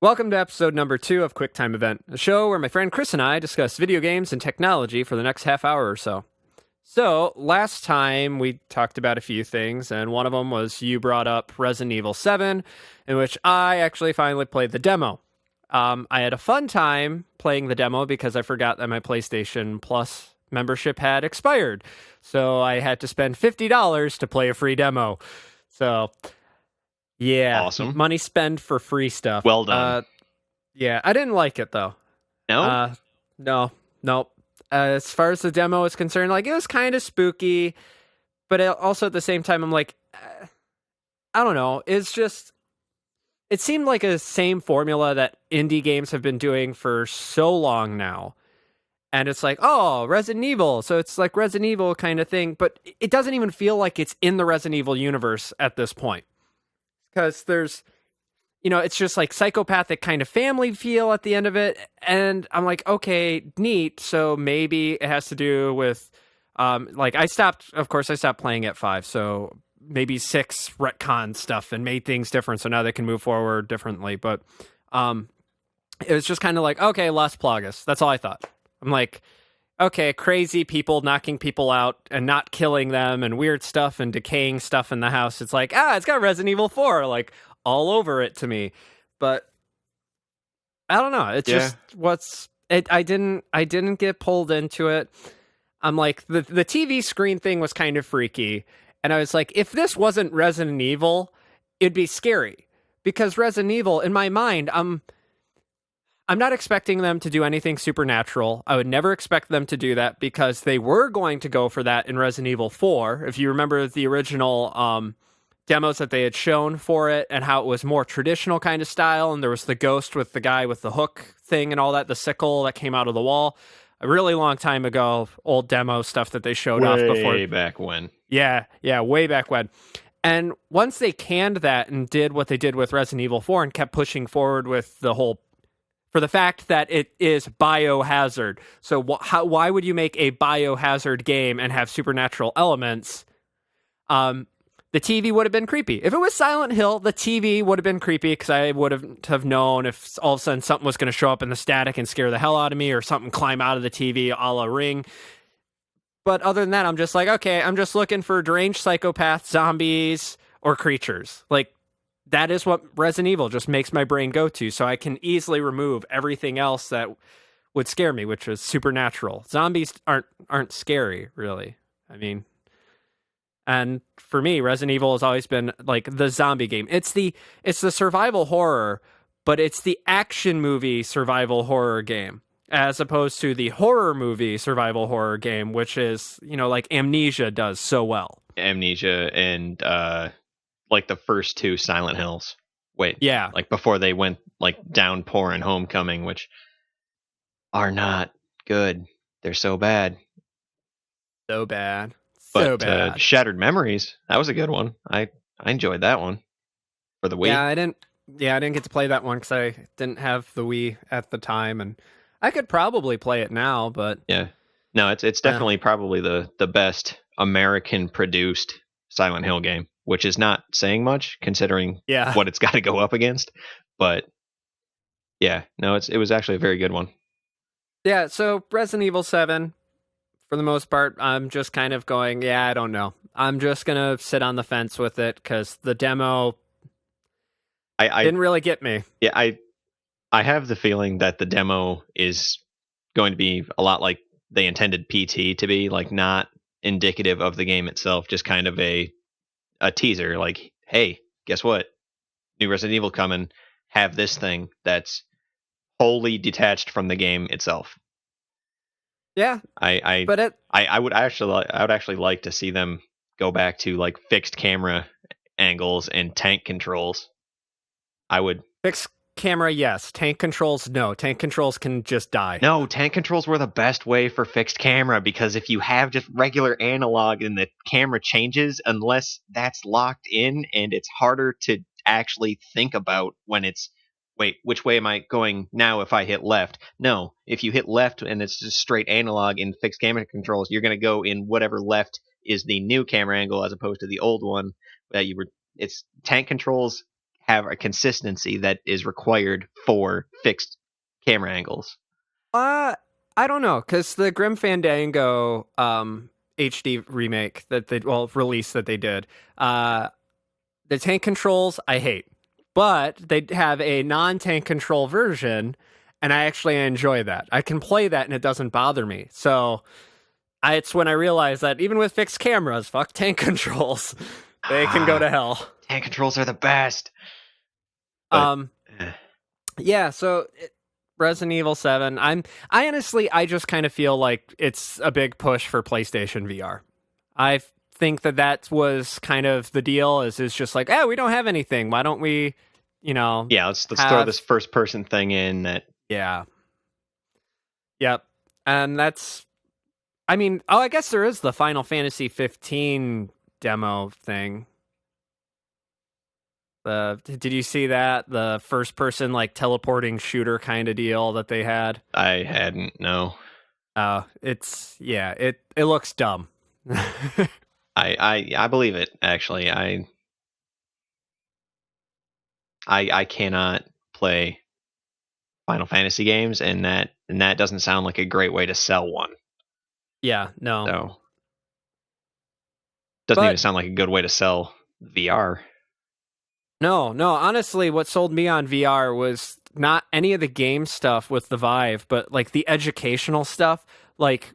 Welcome to episode number 2 of QuickTime Event, a show where my friend Chris and I discuss video games and technology for the next half hour or so. So, last time we talked about a few things, and one of them was you brought up Resident Evil 7, in which I actually finally played the demo. I had a fun time playing the demo because I forgot that my PlayStation Plus membership had expired. So I had to spend $50 to play a free demo. So, yeah, Awesome. money spent for free stuff. Well done. Yeah, I didn't like it though. No? No. As far as the demo is concerned, like it was kind of spooky, but also at the same time, I'm like, I don't know. It's just, it seemed like a same formula that indie games have been doing for so long now. And it's like, oh, Resident Evil. So it's like Resident Evil kind of thing, but it doesn't even feel like it's in the Resident Evil universe at this point. Because there's, it's just like psychopathic kind of family feel at the end of it. And I'm like, okay, neat. So maybe it has to do with, I stopped playing at 5. So maybe 6 retcon stuff and made things different. So now they can move forward differently. But it was just kind of like, okay, Las Plagas. That's all I thought. I'm like, okay, crazy people knocking people out and not killing them and weird stuff and decaying stuff in the house. It's like, it's got Resident Evil 4 like all over it to me. But I don't know. It's just I didn't get pulled into it. I'm like, the TV screen thing was kind of freaky. And I was like, if this wasn't Resident Evil, it'd be scary. Because Resident Evil, in my mind, I'm not expecting them to do anything supernatural. I would never expect them to do that because they were going to go for that in Resident Evil 4. If you remember the original demos that they had shown for it and how it was more traditional kind of style, and there was the ghost with the guy with the hook thing and all that, the sickle that came out of the wall. A really long time ago, old demo stuff that they showed off before. Way back when. Yeah, way back when. And once they canned that and did what they did with Resident Evil 4 and kept pushing forward with the whole, for the fact that it is biohazard. So why would you make a biohazard game and have supernatural elements? The TV would have been creepy. If it was Silent Hill, the TV would have been creepy because I would have known if all of a sudden something was going to show up in the static and scare the hell out of me or something climb out of the TV a la Ring. But other than that, I'm just like, okay, I'm just looking for deranged psychopaths, zombies, or creatures. Like, that is what Resident Evil just makes my brain go to, so I can easily remove everything else that would scare me, which is supernatural. Zombies aren't scary, really. I mean, and for me, Resident Evil has always been like the zombie game. It's the survival horror, but it's the action movie survival horror game, as opposed to the horror movie survival horror game, which is, like Amnesia does so well. Amnesia and like the first 2 Silent Hills. Wait. Yeah. Like before they went like Downpour and Homecoming, which are not good. They're so bad. So bad. But Shattered Memories, that was a good one. I enjoyed that one for the Wii. Yeah, I didn't get to play that one because I didn't have the Wii at the time, and I could probably play it now, but yeah, no, it's definitely probably the best American produced Silent Hill game, which is not saying much considering what it's got to go up against. But yeah, no, it was actually a very good one. Yeah, so Resident Evil 7. For the most part, I'm just kind of going, I don't know. I'm just going to sit on the fence with it because the demo I didn't really get me. Yeah, I have the feeling that the demo is going to be a lot like they intended PT to be, like not indicative of the game itself, just kind of a teaser, like, hey, guess what? New Resident Evil coming, have this thing that's wholly detached from the game itself. Yeah, I would actually like to see them go back to like fixed camera angles and tank controls. I would fixed camera, yes. Tank controls, no. Tank controls can just die. No, tank controls were the best way for fixed camera because if you have just regular analog and the camera changes, unless that's locked in, and it's harder to actually think about when it's, wait, which way am I going now if I hit left? No, if you hit left and it's just straight analog in fixed camera controls, you're going to go in whatever left is the new camera angle as opposed to the old one that you were. It's tank controls have a consistency that is required for fixed camera angles. Uh, I don't know, because the Grim Fandango HD remake that they release that they did, the tank controls I hate, but they have a non-tank control version, and I actually enjoy that. I can play that and it doesn't bother me. So it's when I realized that even with fixed cameras, fuck tank controls, they can go to hell. Tank controls are the best. But Um, yeah. So Resident Evil 7. I honestly, I just kind of feel like it's a big push for PlayStation VR. I think that was kind of the deal. Is just like, we don't have anything. Why don't we, yeah, let's throw this first person thing in that. Yeah. Yep. And that's, I mean, I guess there is the Final Fantasy 15 demo thing. Did you see that? The first person like teleporting shooter kind of deal that they had? I hadn't, no. It looks dumb. I believe it, actually. I cannot play Final Fantasy games, and that doesn't sound like a great way to sell one. Yeah, no. So doesn't even sound like a good way to sell VR. No. Honestly, what sold me on VR was not any of the game stuff with the Vive, but like the educational stuff. Like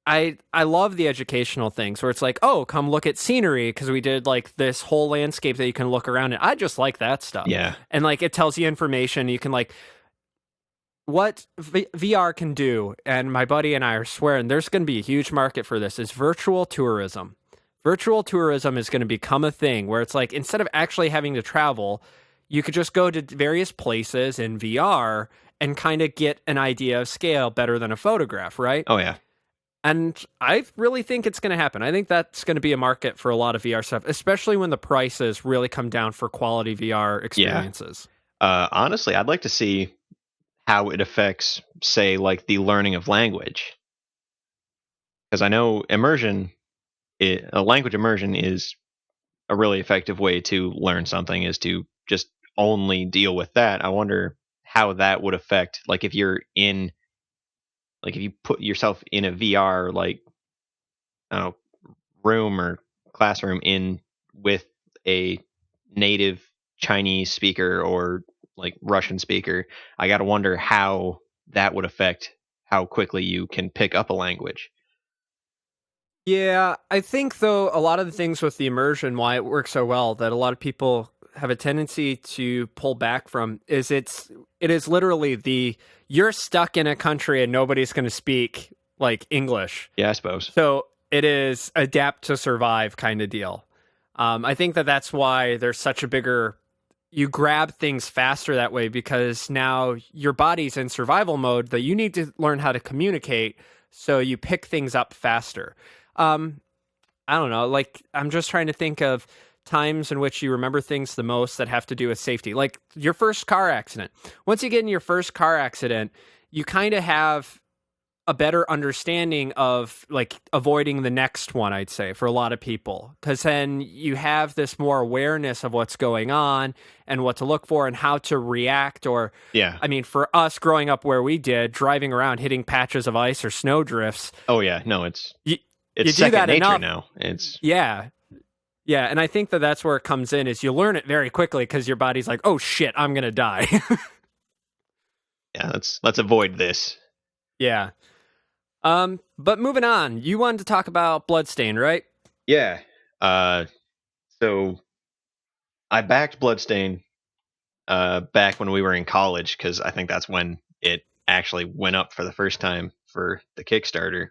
I love the educational things where it's like, oh, come look at scenery because we did like this whole landscape that you can look around at. I just like that stuff. Yeah. And like it tells you information. You can like what VR can do. And my buddy and I are swearing there's going to be a huge market for this is virtual tourism. Virtual tourism is going to become a thing where it's like instead of actually having to travel, you could just go to various places in VR and kind of get an idea of scale better than a photograph, right? Oh, yeah. And I really think it's going to happen. I think that's going to be a market for a lot of VR stuff, especially when the prices really come down for quality VR experiences. Yeah. Honestly, I'd like to see how it affects, say, like the learning of language. Because I know language immersion is a really effective way to learn something, is to just only deal with that. I wonder how that would affect, like if you're in, like if you put yourself in a VR, like, I don't know, room or classroom in with a native Chinese speaker or like Russian speaker. I got to wonder how that would affect how quickly you can pick up a language. Yeah, I think though a lot of the things with the immersion, why it works so well, that a lot of people have a tendency to pull back from it is literally you're stuck in a country and nobody's going to speak like English. Yeah, I suppose. So it is adapt to survive kind of deal. I think that's why there's such a bigger, you grab things faster that way because now your body's in survival mode that you need to learn how to communicate. So you pick things up faster. I don't know. Like, I'm just trying to think of times in which you remember things the most that have to do with safety. Like your first car accident. Once you get in your first car accident, you kind of have a better understanding of like avoiding the next one, I'd say, for a lot of people. Because then you have this more awareness of what's going on and what to look for and how to react. Or, yeah. I mean, for us growing up where we did, driving around, hitting patches of ice or snow drifts. Oh, yeah. No, it's you second do that nature enough. now. It's yeah, and I think that's where it comes in. Is you learn it very quickly because your body's like, oh shit, I'm gonna die. Yeah, let's avoid this. Yeah. But moving on, you wanted to talk about Bloodstain, right? Yeah. So I backed Bloodstain back when we were in college because I think that's when it actually went up for the first time for the Kickstarter.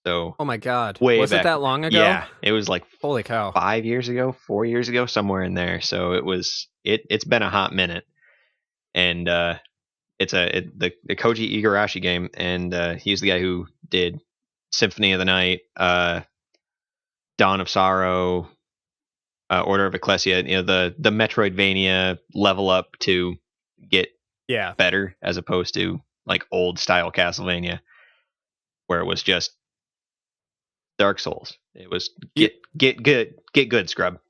So, oh my god, was it that long ago? Yeah, it was like holy cow, 5 years ago, 4 years ago, somewhere in there. So it's been a hot minute, and it's the Koji Igarashi game, and he's the guy who did Symphony of the Night, Dawn of Sorrow, Order of Ecclesia. You know, the Metroidvania level up to get better, as opposed to like old style Castlevania, where it was just Dark Souls. It was get good, scrub.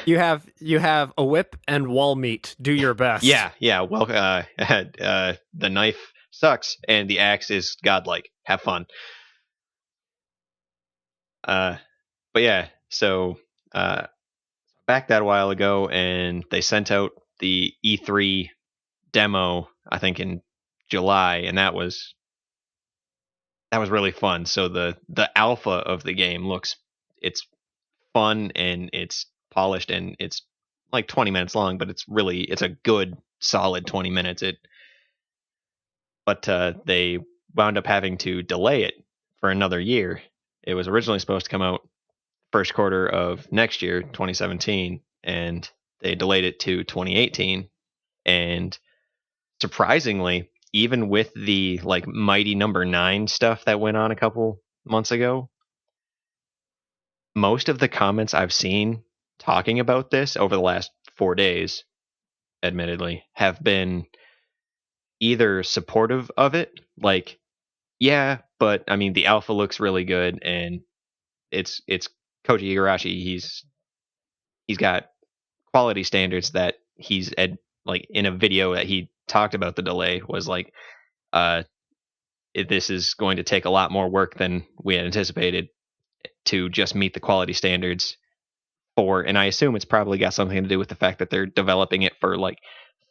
You have a whip and wall meat. Do your best. Yeah. Well, the knife sucks and the axe is godlike. Have fun. Uh, but yeah, so uh, back that a while ago, and they sent out the E3 demo, I think in July, and that was really fun. So the alpha of the game looks it's fun and it's polished and it's like 20 minutes long, but it's a good solid 20 minutes. But they wound up having to delay it for another year. It was originally supposed to come out first quarter of next year, 2017, and they delayed it to 2018. And surprisingly, even with the like Mighty Number 9 stuff that went on a couple months ago, most of the comments I've seen talking about this over the last 4 days, admittedly, have been either supportive of it, like, yeah, but I mean, the alpha looks really good, and it's Koji Igarashi. He's got quality standards that like in a video that he talked about the delay was like, uh, this is going to take a lot more work than we had anticipated to just meet the quality standards and I assume it's probably got something to do with the fact that they're developing it for like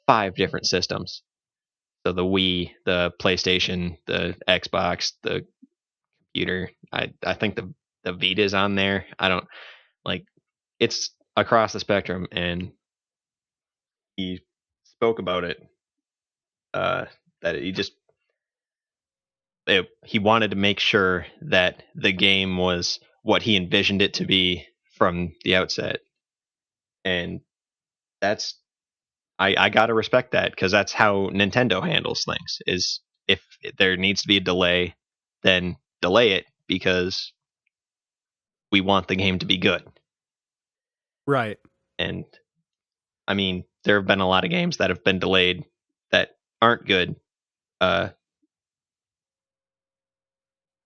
5 different systems. So the Wii, the PlayStation, the Xbox, the computer. I think the Vita's on there. I don't like it's across the spectrum, and he spoke about it. Uh, that he wanted to make sure that the game was what he envisioned it to be from the outset, and that's I gotta respect that because that's how Nintendo handles things. Is if there needs to be a delay, then delay it because we want the game to be good. Right. And I mean, there have been a lot of games that have been delayed that aren't good. Uh,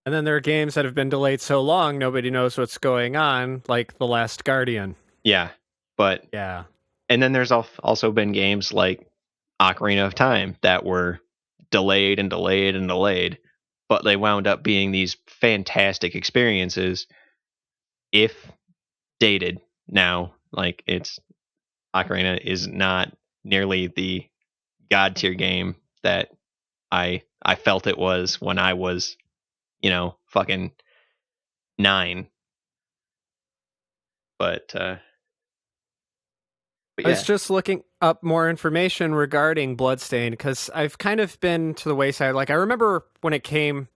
And then there are games that have been delayed so long nobody knows what's going on, like The Last Guardian. yeah, but Yeah. and then there's also been games like Ocarina of Time that were delayed and delayed and delayed, but they wound up being these fantastic experiences if dated now. Like it's Ocarina is not nearly the god tier game that I felt it was when I was, fucking 9. But but I was yeah. just looking up more information regarding Bloodstained because I've kind of been to the wayside. Like, I remember when it came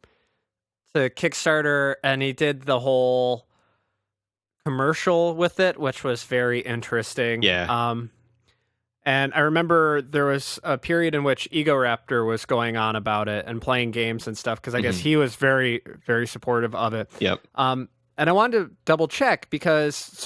to Kickstarter and he did the whole commercial with it, which was very interesting. Yeah. And I remember there was a period in which Ego Raptor was going on about it and playing games and stuff because I guess Mhm. he was very, very supportive of it. Yep. And I wanted to double check because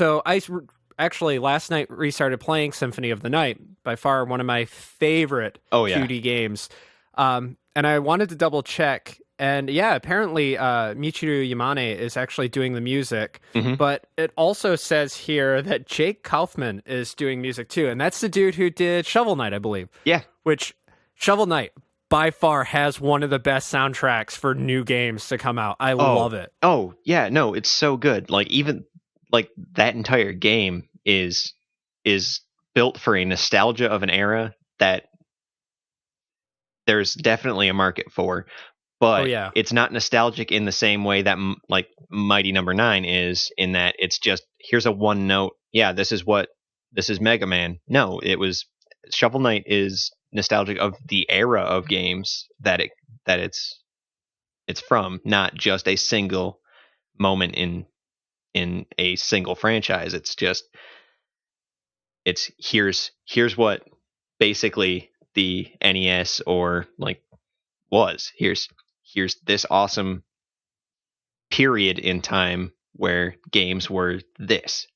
actually last night restarted playing Symphony of the Night, by far one of my favorite Oh yeah. 2D games. And I wanted to double check. And yeah, apparently Michiru Yamane is actually doing the music. Mhm. But it also says here that Jake Kaufman is doing music too. And that's the dude who did Shovel Knight, I believe. Yeah. Which Shovel Knight by far has one of the best soundtracks for new games to come out. I Oh. love it. Oh, yeah, no, it's so good. Like even like that entire game is built for a nostalgia of an era that there's definitely a market for, Oh but yeah. it's not nostalgic in the same way that like Mighty Number 9 is in that it's just here's a one note. Yeah, this is Mega Man. No, it was Shovel Knight is nostalgic of the era of games that it's from, not just a single moment in a single franchise. It's just here's what basically the NES or like was. Here's this awesome period in time where games were this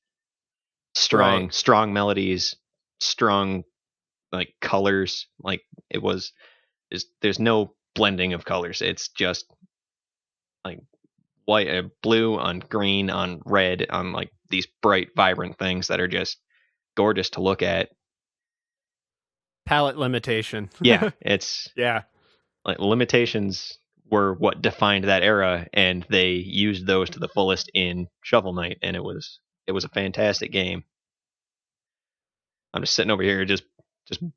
Right. strong melodies, strong like colors. Like it was there's no blending of colors. It's just like white blue on green on red on like these bright vibrant things that are just gorgeous to look at. Palette limitation. Yeah, it's Yeah. like limitations were what defined that era, and they used those to the fullest in Shovel Knight, and it was a fantastic game. I'm just sitting over here just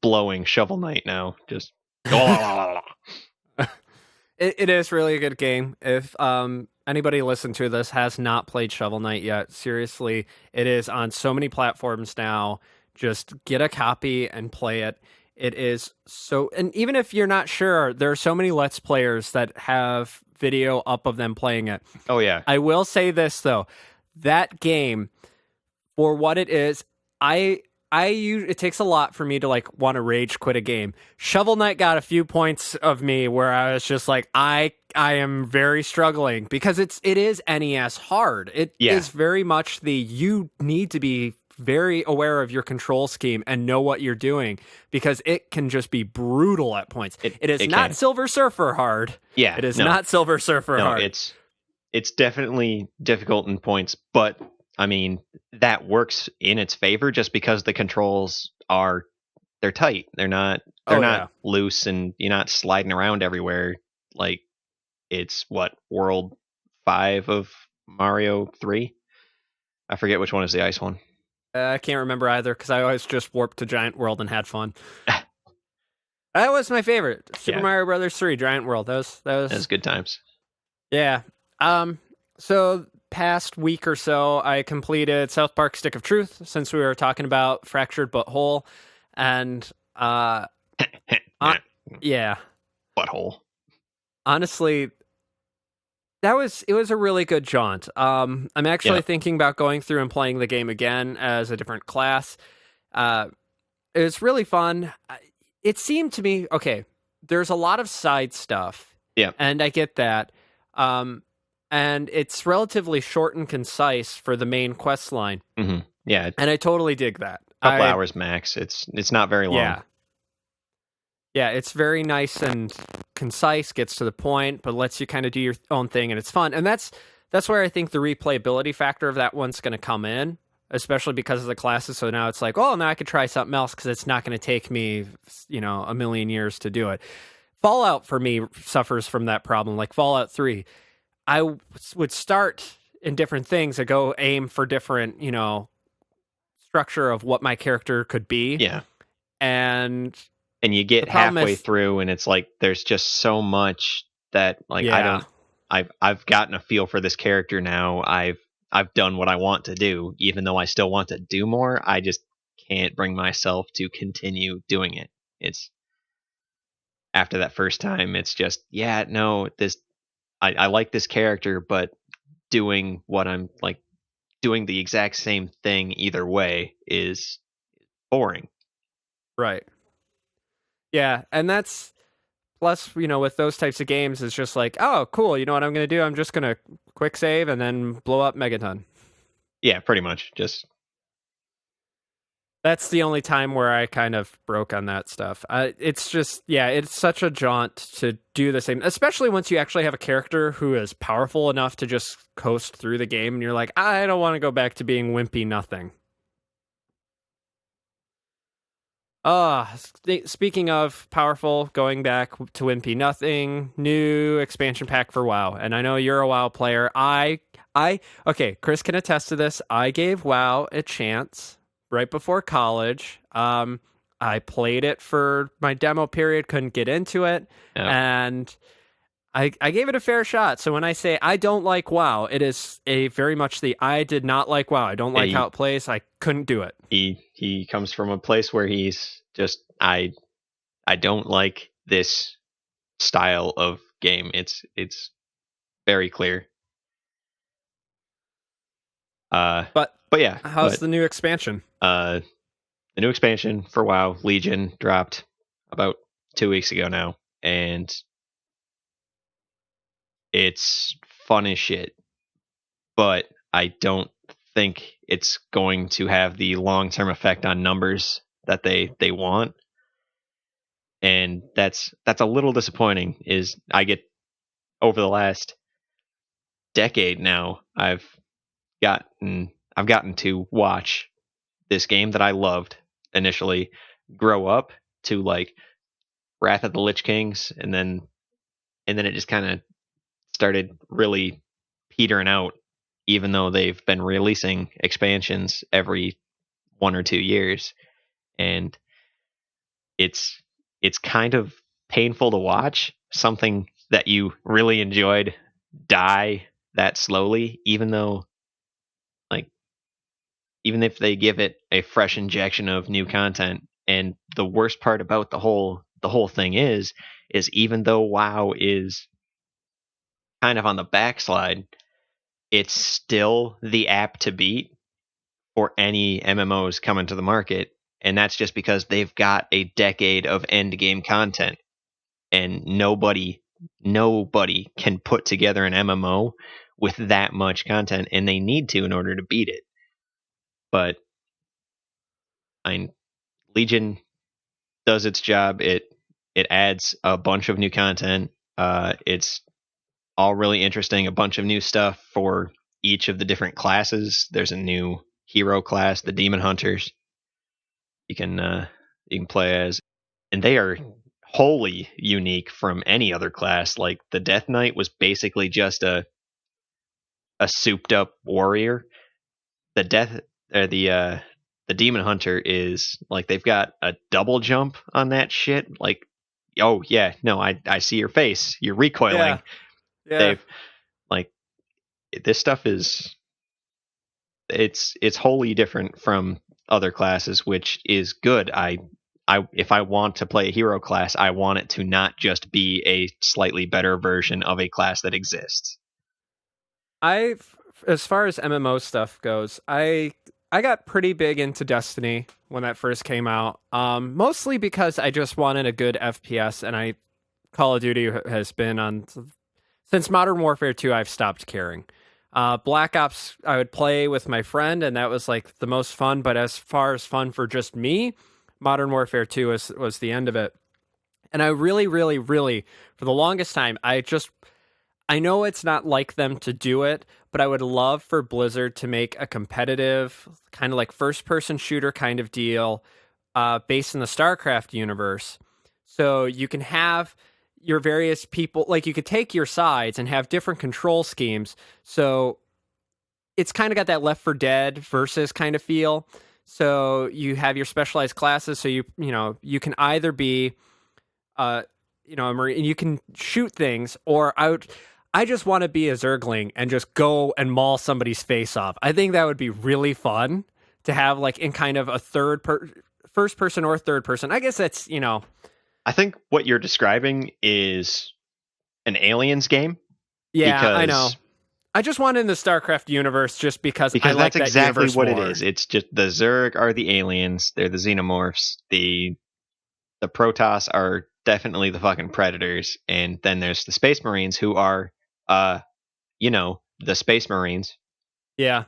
blowing Shovel Knight now. Just It is really a good game. If anybody listening to this has not played Shovel Knight yet, seriously, it is on so many platforms now. Just get a copy and play it. It is so, and even if you're not sure, there are so many Let's Players that have video up of them playing it. oh yeah, I will say this though, that game, for what it is, it takes a lot for me to like want to rage quit a game. Shovel Knight got a few points of me where I was just like, I am very struggling because it is NES hard. It Yeah. is very much you need to be very aware of your control scheme and know what you're doing because it can just be brutal at points. It is not can. Silver Surfer hard. Yeah, It is no. not Silver Surfer No, hard. it's definitely difficult in points, but I mean that works in its favor just because the controls they're tight. They're not loose, and you're not sliding around everywhere like it's World 5 of Mario 3. I forget which one is the ice one. I can't remember either because I always just warped to Giant World and had fun. That was my favorite. Super Mario Brothers 3 Giant World. That was good times. Yeah. So past week or so, I completed South Park Stick of Truth since we were talking about Fractured But Whole, and yeah, Butthole. honestly, it was a really good jaunt. I'm actually thinking about going through and playing the game again as a different class. It was really fun. It seemed to me, okay, there's a lot of side stuff. Yeah. And I get that. And it's relatively short and concise for the main quest line. Mm-hmm. Yeah. And I totally dig that. Couple hours max. It's not very long. Yeah. Yeah, it's very nice and concise, gets to the point, but lets you kind of do your own thing, and it's fun. And that's where I think the replayability factor of that one's going to come in, especially because of the classes. So now it's like, oh, now I could try something else because it's not going to take me, a million years to do it. Fallout for me suffers from that problem. Like Fallout 3, I would start in different things. I go aim for different, structure of what my character could be. Yeah. And you get halfway through and it's like there's just so much that like I've gotten a feel for this character now. I've done what I want to do, even though I still want to do more. I just can't bring myself to continue doing it. It's after that first time, it's just I like this character, but doing what I'm like doing the exact same thing either way is boring. Right. Yeah, and that's plus, with those types of games, it's just like, oh, cool. You know what I'm going to do? I'm just going to quick save and then blow up Megaton. Yeah, pretty much. Just that's the only time where I kind of broke on that stuff. It's just, it's such a jaunt to do the same, especially once you actually have a character who is powerful enough to just coast through the game, and you're like, I don't want to go back to being wimpy nothing. Speaking of powerful, going back to Wimpy Nothing, new expansion pack for WoW. And I know you're a WoW player. Okay, Chris can attest to this. I gave WoW a chance right before college. I played it for my demo period, couldn't get into it. And I gave it a fair shot. So when I say I don't like WoW, it is a very much I did not like WoW. I don't like how it plays. I couldn't do it. He comes from a place where he's just I don't like this style of game. It's very clear. But yeah. How's the new expansion? The new expansion for WoW, Legion, dropped about 2 weeks ago now, and it's fun as shit. But I don't think it's going to have the long-term effect on numbers that they want. And that's a little disappointing. Is I get over the last decade now, I've gotten to watch this game that I loved initially grow up to like Wrath of the Lich Kings, and then it just kind of started really petering out, even though they've been releasing expansions every 1 or 2 years, and it's it's kind of painful to watch something that you really enjoyed die that slowly, even though like even if they give it a fresh injection of new content. And the worst part about the whole thing is even though WoW is kind of on the backslide, it's still the app to beat for any MMOs coming to the market. And that's just because they've got a decade of end game content, and nobody can put together an MMO with that much content, and they need to in order to beat it. But I Legion does its job. It adds a bunch of new content. It's all really interesting. A bunch of new stuff for each of the different classes. There's a new hero class, the Demon Hunters. You can play as, and they are wholly unique from any other class. Like the Death Knight was basically just a souped up warrior. The death the Demon Hunter is like they've got a double jump on that shit. Like, oh yeah, no, I see your face. You're recoiling. Yeah, yeah. They've like this stuff is it's wholly different from other classes, which is good. I if I want to play a hero class, I want it to not just be a slightly better version of a class that exists. I, as far as MMO stuff goes, I got pretty big into Destiny when that first came out. Mostly because I just wanted a good FPS, and Call of Duty has been on since Modern Warfare 2. I've stopped caring. Black Ops I would play with my friend, and that was like the most fun. But as far as fun for just me, Modern Warfare 2 was the end of it. And I really, really, really, for the longest time, I know it's not like them to do it, but I would love for Blizzard to make a competitive, kind of like first person shooter kind of deal based in the StarCraft universe. So you can have your various people, like you could take your sides and have different control schemes. So it's kind of got that Left 4 Dead versus kind of feel. So you have your specialized classes. So you can either be a marine, and you can shoot things, or I just want to be a Zergling and just go and maul somebody's face off. I think that would be really fun to have, like in kind of a first person or third person. I guess that's I think what you're describing is an Aliens game. Yeah, because I know. I just want it in the StarCraft universe just because I like that's that exactly universe what more. it is. It's just the Zerg are the aliens. They're the xenomorphs. The Protoss are definitely the fucking predators. And then there's the Space Marines, who are the Space Marines. Yeah.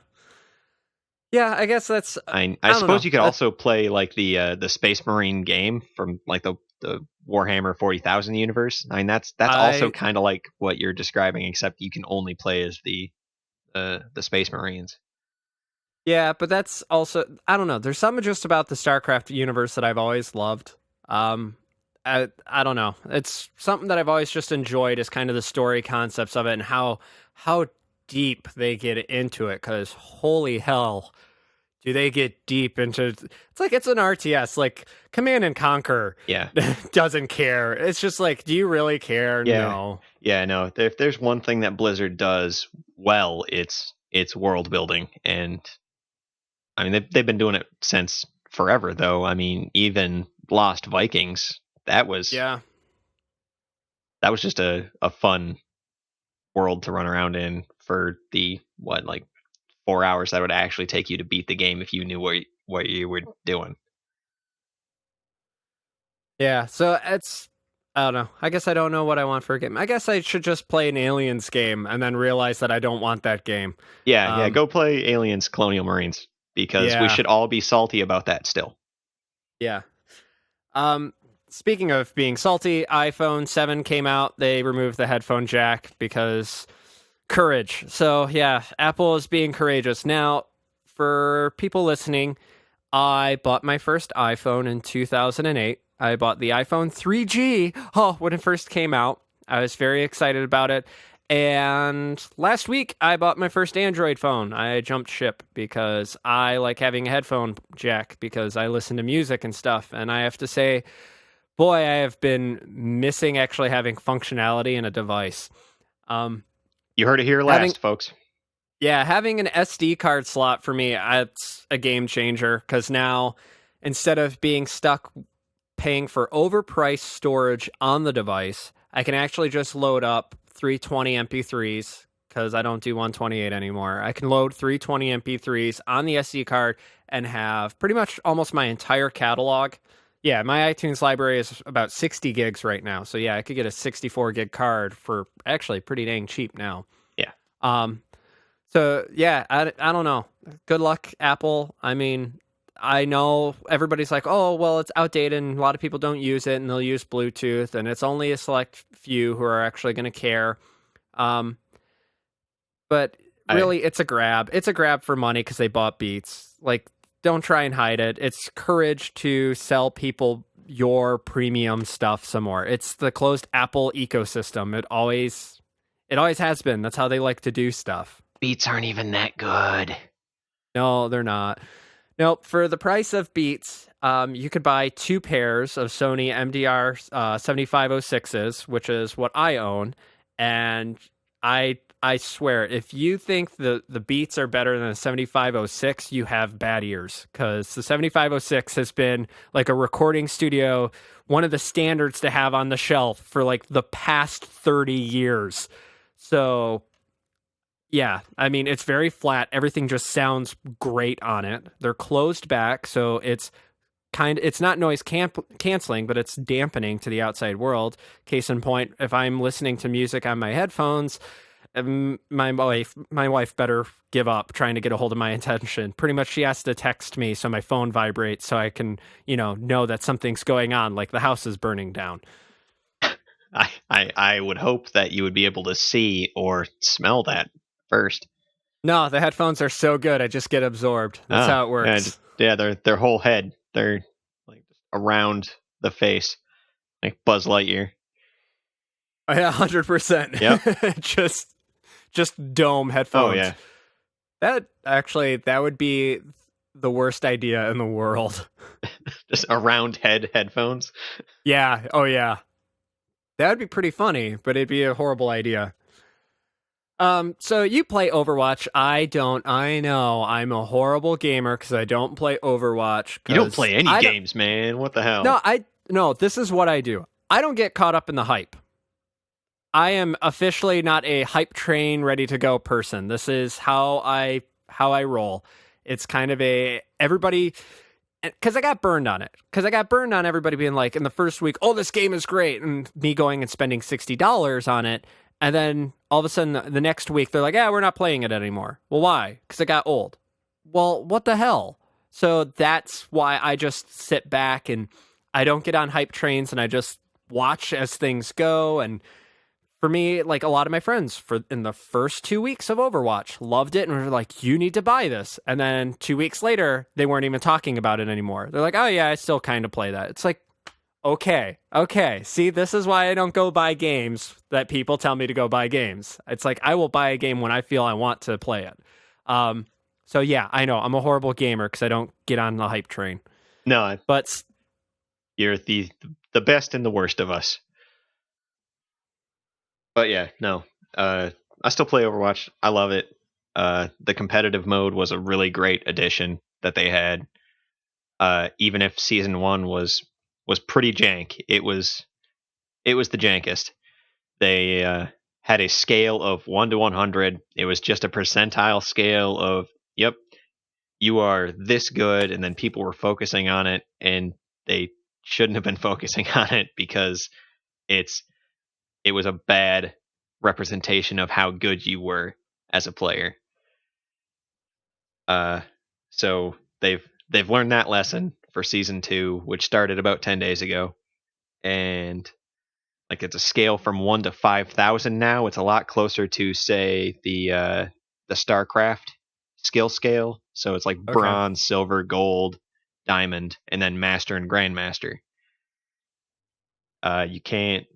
Yeah, I guess that's I don't know. suppose you could also play like the Space Marine game from like the Warhammer 40,000 universe. I mean that's also I kind of like what you're describing, except you can only play as the Space Marines. Yeah, but that's also I don't know. There's something just about the StarCraft universe that I've always loved. Um I don't know. It's something that I've always just enjoyed is kind of the story concepts of it and how deep they get into it, cuz holy hell, do they get deep into it's like it's an RTS, like Command and Conquer Yeah. doesn't care. It's just like, do you really care? Yeah. No. Yeah, no. If there's one thing that Blizzard does well, it's world building. And I mean they've been doing it since forever though. I mean, even Lost Vikings, that was Yeah. that was just a fun world to run around in for the what, like 4 hours that would actually take you to beat the game if you knew what you were doing. Yeah, so it's I don't know. I guess I don't know what I want for a game. I guess I should just play an Aliens game and then realize that I don't want that game. Yeah, yeah. Um, Go play Aliens Colonial Marines, because we yeah, should all be salty about that still. yeah. Um, Speaking of being salty, iPhone 7 came out. They removed the headphone jack because courage. So yeah, Apple is being courageous. Now, for people listening, I bought my first iPhone in 2008. I bought the iPhone 3G. Oh, when it first came out, I was very excited about it. And last week, I bought my first Android phone. I jumped ship because I like having a headphone jack because I listen to music and stuff. And I have to say, boy, I have been missing actually having functionality in a device. Um, You heard it here having last, folks. Yeah, having an SD card slot for me, it's a game changer because now instead of being stuck paying for overpriced storage on the device, I can actually just load up 320 MP3s because I don't do 128 anymore. I can load 320 MP3s on the SD card and have pretty much almost my entire catalog. Yeah, my iTunes library is about 60 gigs right now. So yeah, I could get a 64 gig card for actually pretty dang cheap now. Yeah. Um, so yeah, I don't know. Good luck, Apple. I mean, I know everybody's like, oh, well, it's outdated and a lot of people don't use it and they'll use Bluetooth and it's only a select few who are actually going to care. Um, but I really, it's a grab. It's a grab for money because they bought Beats. Like, don't try and hide it. It's courage to sell people your premium stuff some more. It's the closed Apple ecosystem. It always has been. That's how they like to do stuff. Beats aren't even that good. No, they're not. Nope. For the price of Beats, you could buy two pairs of Sony MDR 7506s, which is what I own. And I swear, if you think the Beats are better than the 7506, you have bad ears. Because the 7506 has been like a recording studio, one of the standards to have on the shelf for like the past 30 years. So yeah, I mean, it's very flat. Everything just sounds great on it. They're closed back, so it's not noise canceling, but it's dampening to the outside world. Case in point, if I'm listening to music on my headphones, my wife better give up trying to get a hold of my attention. Pretty much she has to text me so my phone vibrates so I can, know that something's going on, like the house is burning down. I would hope that you would be able to see or smell that first. No, the headphones are so good, I just get absorbed. That's how it Yeah, works. yeah, their whole head. They're like around the face, like Buzz Lightyear. Oh, yeah, 100%. Yep. Just dome Oh headphones. yeah. That would be the worst idea in the world. Just a round head headphones. Yeah. Oh yeah. That would be pretty funny, but it'd be a horrible idea. So you play Overwatch. I don't. I know I'm a horrible gamer because I don't play Overwatch. You don't play any I don't- games, man. What the hell? No. This is what I do. I don't get caught up in the hype. I am officially not a hype train ready to go person. This is how I roll. It's kind of a everybody because I got burned on it. Because I got burned on everybody being like in the first week, oh, this game is great, and me going and spending $60 on it, and then all of a sudden the next week they're like, yeah, we're not playing it anymore. Well, why? Because it got old. Well, what the hell? So that's why I just sit back and I don't get on hype trains and I just watch as things go. And for me, like a lot of my friends for in the first 2 weeks of Overwatch loved it and were like, you need to buy this. And then 2 weeks later, they weren't even talking about it anymore. They're like, oh yeah, I still kind of play that. It's like, okay. See, this is why I don't go buy games that people tell me to go buy games. It's like, I will buy a game when I feel I want to play it. So yeah, I know I'm a horrible gamer because I don't get on the hype train. No, But you're the best and the worst of us. But yeah, no. I still play Overwatch. I love it. The competitive mode was a really great addition that they had. Even if season 1 was pretty jank, it was the jankest. They had a scale of 1 to 100. It was just a percentile scale of, yep, you are this good, and then people were focusing on it, and they shouldn't have been focusing on it because it was a bad representation of how good you were as a player. So they've learned that lesson for season 2, which started about 10 days ago, and like it's a scale from 1 to 5,000 now. It's a lot closer to say the StarCraft skill scale. So it's like okay. bronze, silver, gold, diamond, and then master and grandmaster. You can't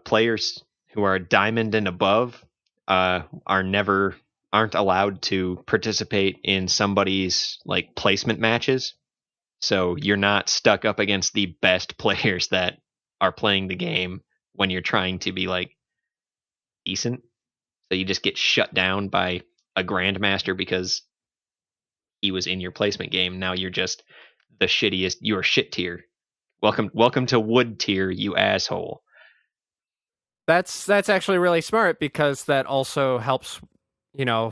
players who are diamond and above aren't allowed to participate in somebody's like placement matches. So you're not stuck up against the best players that are playing the game when you're trying to be like decent. So you just get shut down by a grandmaster because he was in your placement game. Now you're just the shittiest. You're shit tier. Welcome to wood tier, you asshole. That's actually really smart because that also helps,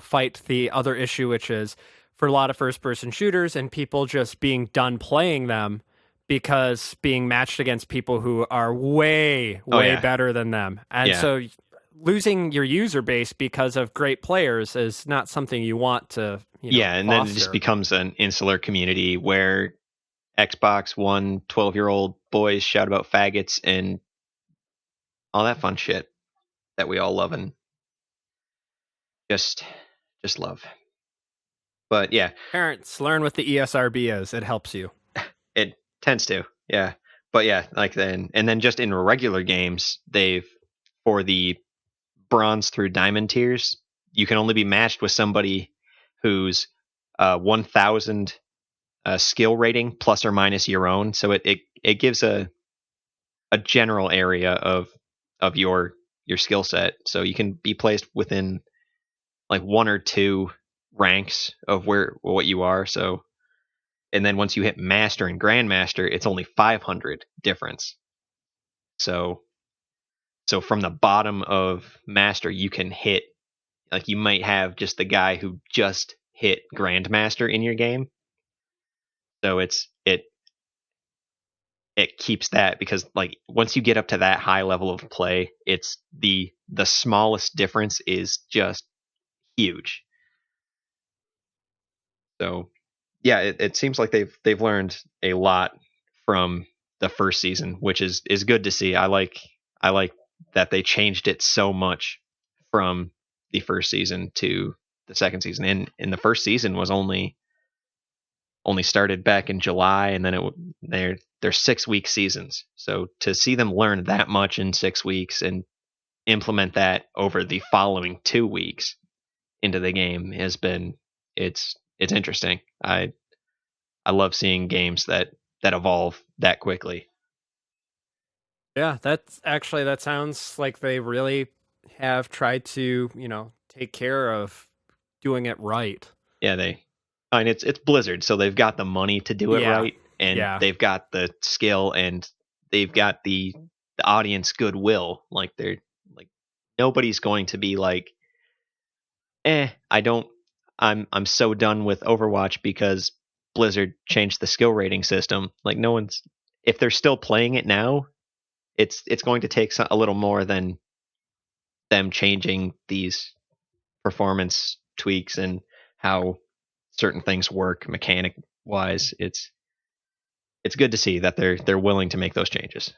fight the other issue, which is for a lot of first person shooters and people just being done playing them because being matched against people who are way, Oh way yeah, better than them. And yeah, so losing your user base because of great players is not something you want to, yeah. And then it just foster. becomes an insular community where Xbox One 12-year-old boys shout about faggots and all that fun shit that we all love and just just love. But yeah, Parents, learn what the ESRB is. It helps you. it tends to. Yeah. But yeah, like then and then just in regular games, they've for the bronze through diamond tiers, you can only be matched with somebody who's 1000 skill rating plus or minus your own. So it gives a general area of your skill set. So you can be placed within like one or two ranks of where what you are. So and then once you hit master and grandmaster, it's only 500 difference. So from the bottom of master, you can hit like you might have just the guy who just hit grandmaster in your game. So it keeps that because like once you get up to that high level of play, it's the smallest difference is just huge. So yeah, it seems like they've learned a lot from the first season, which is good to see. I like that they changed it so much from the first season to the second season. And the first season was only started back in July, and then they're 6 week seasons. So to see them learn that much in 6 weeks and implement that over the following 2 weeks into the game has been it's interesting. I love seeing games that evolve that quickly. Yeah, that sounds like they really have tried to, take care of doing it right. Yeah, I mean it's Blizzard, so they've got the money to do it Yeah. right, and Yeah. they've got the skill, and they've got the audience goodwill. Like they're like nobody's going to be like, I don't. I'm so done with Overwatch because Blizzard changed the skill rating system. Like no one's if they're still playing it now, it's going to take a little more than them changing these performance tweaks and how certain things work mechanic wise. It's good to see that they're willing to make those changes.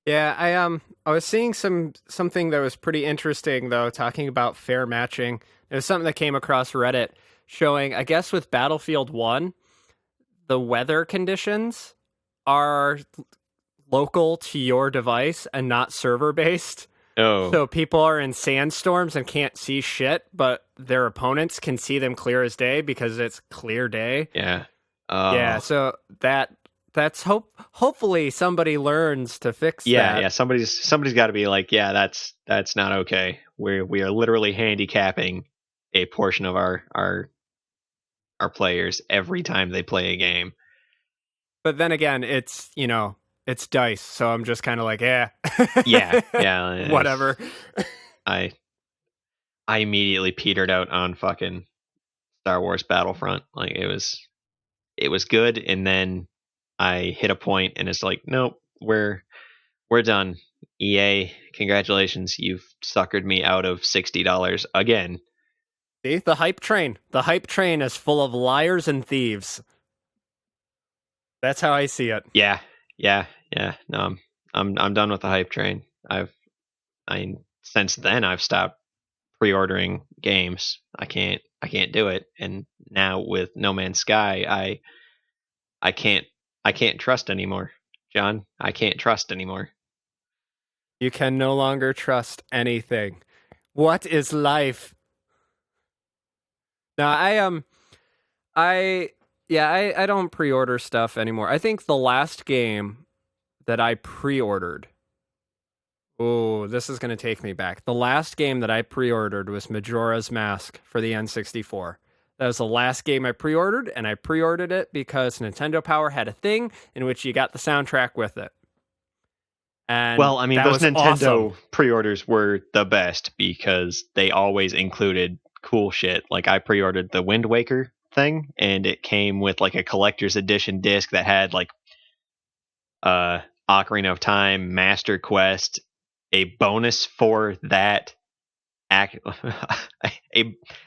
Yeah, I was seeing something that was pretty interesting though, talking about fair matching. It was something that came across Reddit showing, I guess with Battlefield 1, the weather conditions are local to your device and not server based. Oh So people are in sandstorms and can't see shit, but their opponents can see them clear as day because it's clear day. yeah. Yeah, Oh so that's hopefully somebody learns to fix yeah, that. yeah. Somebody's got to be like, yeah, that's not okay. We are literally handicapping a portion of our players every time they play a game. But then again, it's dice, so I'm just kind of like, yeah, Yeah, yeah. whatever. I I immediately petered out on fucking Star Wars Battlefront. Like it was good, and then I hit a point, and it's like, nope, we're done. EA, congratulations, you've suckered me out of $60 again. See, the hype train is full of liars and thieves. That's how I see it. Yeah, yeah, yeah. No, I'm done with the hype train. I since then I've stopped pre-ordering games. I can't do it. And now with No Man's Sky, I can't trust anymore, John. I can't trust anymore. You can no longer trust anything. What is life? Now I yeah, I don't pre-order stuff anymore. I think the last game that I pre-ordered. Oh, this is going to take me back. The last game that I pre-ordered was Majora's Mask for the N64. That was the last game I pre-ordered, and I pre-ordered it because Nintendo Power had a thing in which you got the soundtrack with it. And Well, I mean, that those was awesome. Nintendo pre-orders were the best because they always included cool shit. Like I pre-ordered the Wind Waker thing, and it came with like a collector's edition disc that had like Ocarina of Time, Master Quest, a bonus for that act,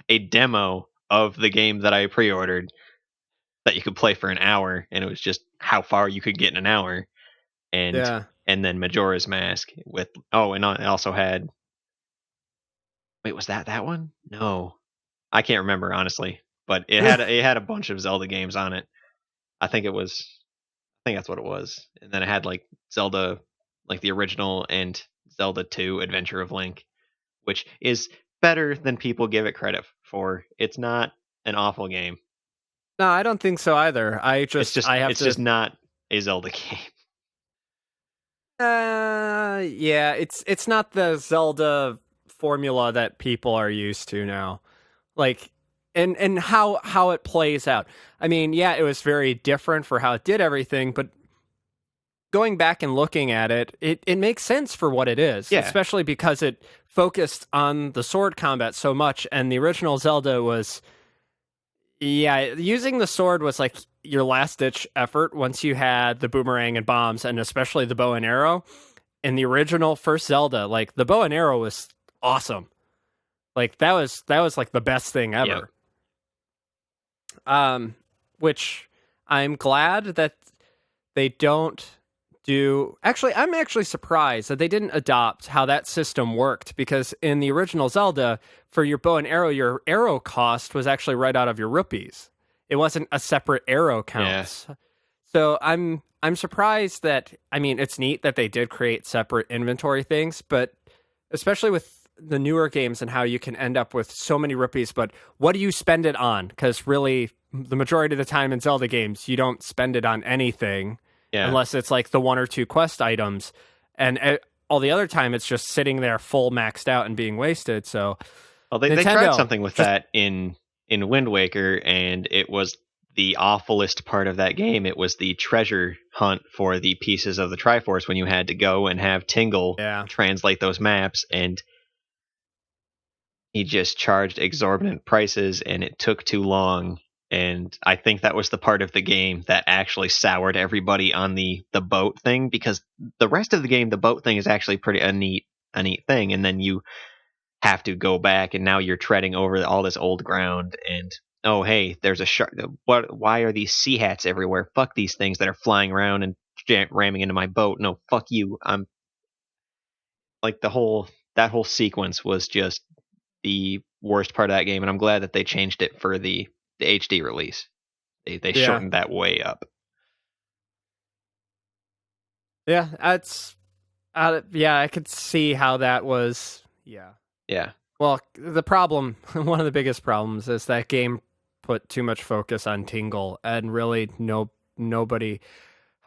a demo of the game that I pre-ordered that you could play for an hour, and it was just how far you could get in an hour, and Yeah. and then Majora's Mask with and it also had wait was that one? No, I can't remember honestly, but it had a bunch of Zelda games on it. I think it was I think that's what it was, and then it had like Zelda, like the original and Zelda 2 Adventure of Link, which is better than people give it credit for. It's not an awful game. No, I don't think so either. I have It's to just not a Zelda game. yeah, it's not the Zelda formula that people are used to now. Like and how it plays out. I mean, yeah, it was very different for how it did everything, but going back and looking at it, it makes sense for what it is, Yeah, especially because it focused on the sword combat so much and the original Zelda was yeah, using the sword was like your last ditch effort once you had the boomerang and bombs and especially the bow and arrow. In the original first Zelda, like the bow and arrow was awesome. Like that was like the best thing yep. ever. Which I'm glad that they don't do. Actually, I'm actually surprised that they didn't adopt how that system worked because in the original Zelda, for your bow and arrow, your arrow cost was actually right out of your rupees. It wasn't a separate arrow Yeah. count. So I'm surprised that I mean it's neat that they did create separate inventory things, but especially with the newer games and how you can end up with so many rupees, but what do you spend it on? Because really, the majority of the time in Zelda games, you don't spend it on anything Yeah. unless it's like the one or two quest items, and all the other time it's just sitting there full maxed out and being wasted. So Well, they tried Nintendo something with just that in Wind Waker, and it was the awfulest part of that game. It was the treasure hunt for the pieces of the Triforce when you had to go and have Tingle yeah translate those maps, and he just charged exorbitant prices, and it took too long. And I think that was the part of the game that actually soured everybody on the boat thing, because the rest of the game, the boat thing is actually pretty a neat thing, and then you have to go back and now you're treading over all this old ground, and oh hey, there's a shark. What, why are these sea hats everywhere? Fuck these things that are flying around and ramming into my boat. No, fuck you. I'm like that whole sequence was just the worst part of that game, and I'm glad that they changed it for the HD release. They yeah shortened that way up. yeah that's yeah I could see how that was yeah. Yeah. Well, the problem, one of the biggest problems, is that game put too much focus on Tingle, and really nobody.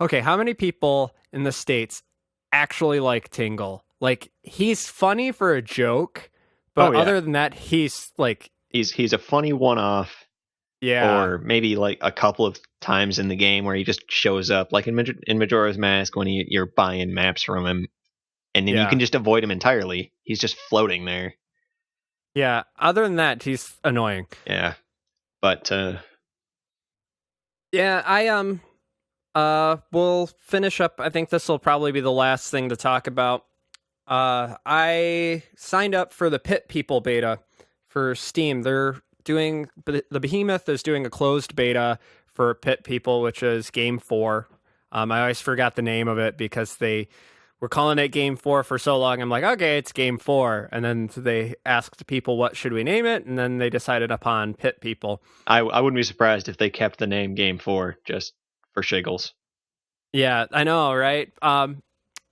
Okay, how many people in the States actually like Tingle? Like he's funny for a joke, Oh but yeah. other than that, he's like He's a funny one-off, yeah, or maybe like a couple of times in the game where he just shows up, like in Majora's Mask when you're buying maps from him, and then you yeah, can just avoid him entirely. He's just floating there. yeah. Other than that, he's annoying. Yeah, but Yeah, we'll finish up. I think this will probably be the last thing to talk about. I signed up for the Pit People beta for Steam. They're doing the Behemoth is doing a closed beta for Pit People, which is Game 4. I always forgot the name of it because they were calling it Game 4 for so long. I'm like, okay, it's Game 4, and then they asked people what should we name it, and then they decided upon Pit People. I wouldn't be surprised if they kept the name Game 4 just for shiggles. Yeah, I know, right?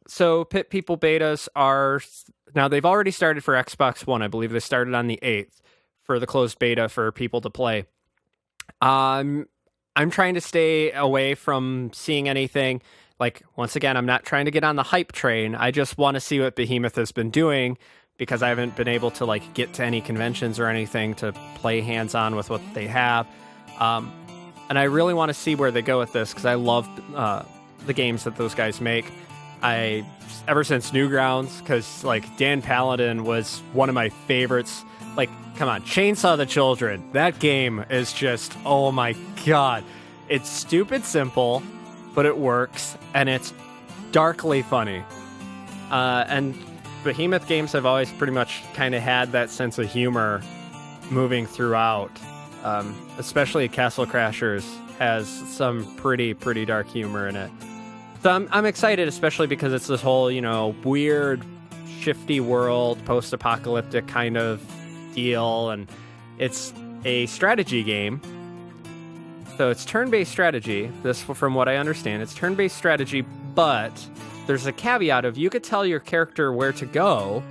So Pit People betas are now they've already started for Xbox One. I believe they started on the 8th for the closed beta for people to play. I'm trying to stay away from seeing anything. Like, once again, I'm not trying to get on the hype train. I just want to see what Behemoth has been doing because I haven't been able to like get to any conventions or anything to play hands-on with what they have. And I really want to see where they go with this because I love the games that those guys make. Ever since Newgrounds, because like Dan Paladin was one of my favorites. Like, come on, Chainsaw the Children. That game is just, oh my god. It's stupid simple, but it works, and it's darkly funny. And Behemoth games have always pretty much kind of had that sense of humor moving throughout. Especially Castle Crashers has some pretty dark humor in it. So I'm excited, especially because it's this whole, weird, shifty world, post-apocalyptic kind of deal, and it's a strategy game. So it's turn-based strategy. This, from what I understand, it's turn-based strategy, but there's a caveat of you could tell your character where to go,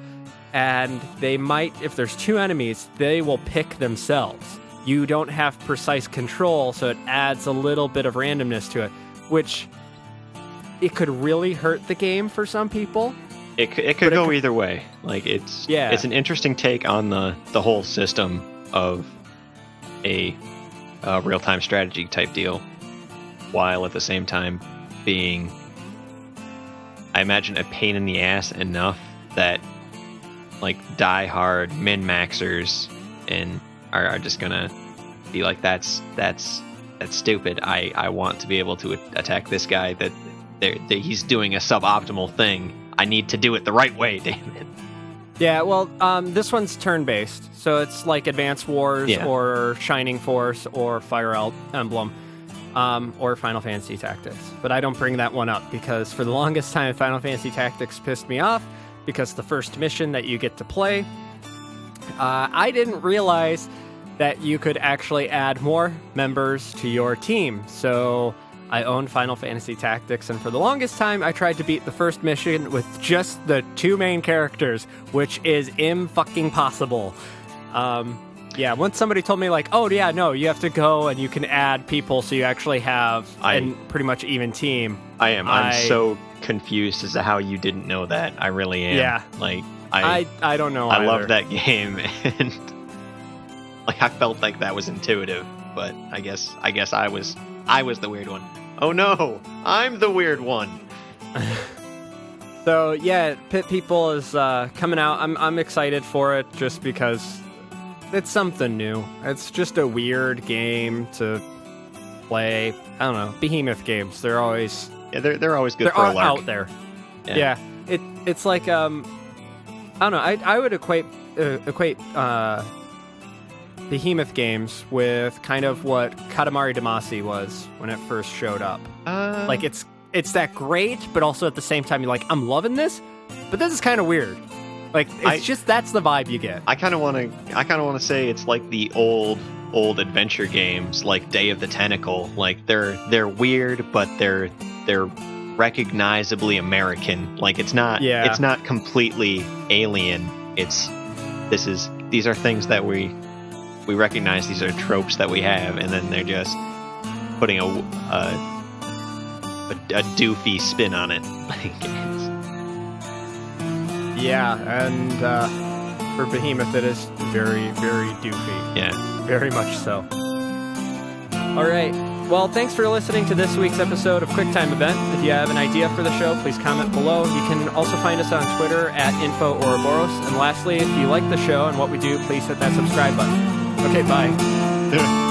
and they might, if there's two enemies, they will pick themselves. You don't have precise control, so it adds a little bit of randomness to it, which it could really hurt the game for some people. It could go either way. Like, it's an interesting take on the whole system of a real-time strategy type deal, while at the same time being, I imagine, a pain in the ass enough that like die-hard min-maxers and are just gonna be like, that's stupid. I want to be able to attack this guy that he's doing a suboptimal thing. I need to do it the right way, damn it. Yeah, well, this one's turn-based, so it's like Advance Wars or Shining Force or Fire Emblem or Final Fantasy Tactics. But I don't bring that one up because for the longest time, Final Fantasy Tactics pissed me off because the first mission that you get to play, I didn't realize that you could actually add more members to your team. So I owned Final Fantasy Tactics, and for the longest time, I tried to beat the first mission with just the two main characters, which is impossible. Once somebody told me, like, oh, yeah, no, you have to go and you can add people so you actually have a pretty much even team. I'm so confused as to how you didn't know that. I really am. Yeah. Like, I don't know I either. love that game, and like I felt like that was intuitive, but I guess I was the weird one. Oh no, I'm the weird one. So yeah, Pit People is coming out. I'm excited for it just because it's something new. It's just a weird game to play. I don't know. Behemoth games, they're always they're always good they're for a lark. out there. Yeah. It's like I don't know. I would equate Behemoth games with kind of what Katamari Damacy was when it first showed up. Like it's that great, but also at the same time you're like, I'm loving this, but this is kind of weird. Like that's the vibe you get. I kind of want to say it's like the old adventure games, like Day of the Tentacle. Like they're weird, but they're recognizably American. Like it's not completely alien. These are things that we recognize, these are tropes that we have, and then they're just putting a doofy spin on it. Yeah, and for Behemoth it is very, very doofy. Yeah. Very much so. Alright, well, thanks for listening to this week's episode of QuickTime Event. If you have an idea for the show, please comment below. You can also find us on Twitter at @InfoOuroboros. And lastly, if you like the show and what we do, please hit that subscribe button. Okay, bye.